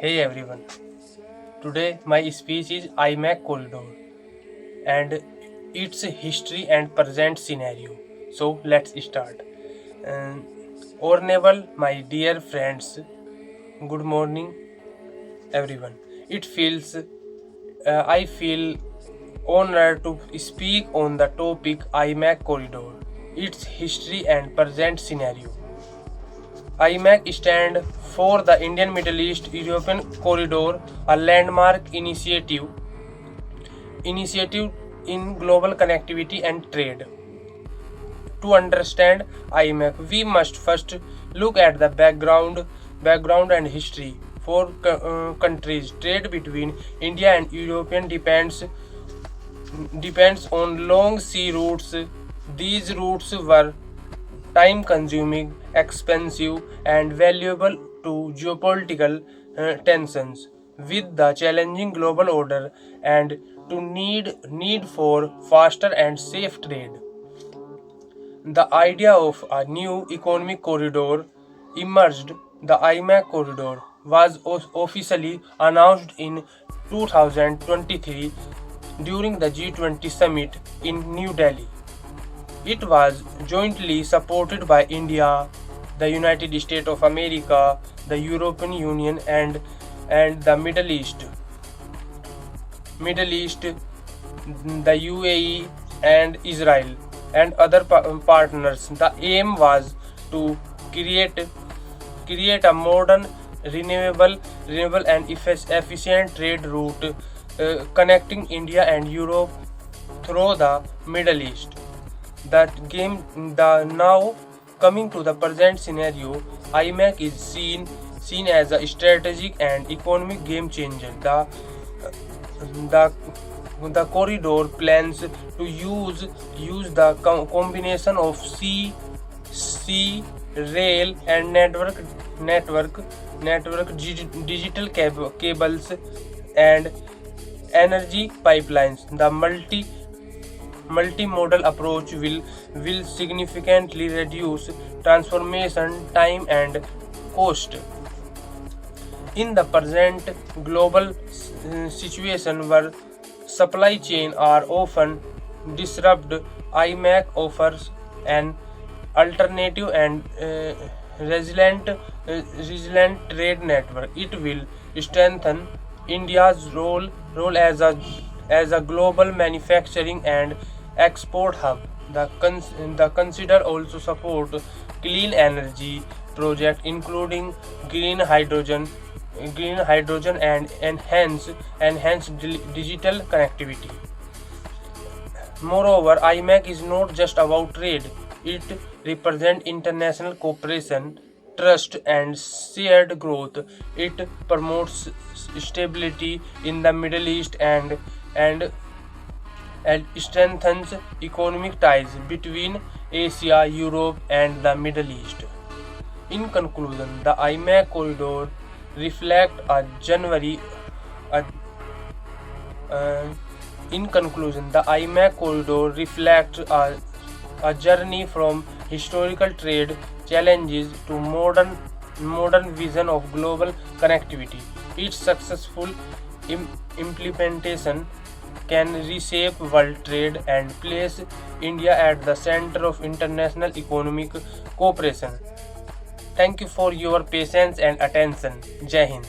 Hey everyone, today my speech is IMAC Corridor and its history and present scenario. So let's start. Um, Honorable, my dear friends, good morning everyone. I feel honored to speak on the topic IMAC Corridor, its history and present scenario. IMAC stand for the Indian Middle East European Corridor, a landmark initiative in global connectivity and trade. To understand IMAC, we must first look at the background and history. For countries, trade between India and European depends on long sea routes. These routes were time consuming, expensive, and valuable to geopolitical tensions. With the challenging global order and to need for faster and safe trade. The idea of a new economic corridor emerged. The IMAC corridor was officially announced in 2023 during the G20 summit in New Delhi. It was jointly supported by India, the United States of America, the European Union, and the Middle East, the UAE, and Israel, and other partners. The aim was to create a modern, renewable and efficient trade route connecting India and Europe through the Middle East. The now coming to the present scenario, IMAC is seen as a strategic and economic game changer. The the corridor plans to use the combination of sea, rail, and network digital cables and energy pipelines. The multimodal approach will significantly reduce transformation time and cost. In the present global situation where supply chains are often disrupted, IMAC offers an alternative and resilient trade network. It will strengthen India's role as a global manufacturing and export hub. The consider also support clean energy project including green hydrogen and enhance digital connectivity. Moreover, IMAC is not just about trade, it represents international cooperation, trust, and shared growth. It promotes stability in the Middle East and strengthens economic ties between Asia, Europe, and the Middle East. In conclusion, the IMAC corridor reflect a January. A, uh, in conclusion, the IMAC corridor reflects a journey from historical trade challenges to modern vision of global connectivity. Its successful implementation can reshape world trade and place India at the center of international economic cooperation. Thank you for your patience and attention. Jai Hind.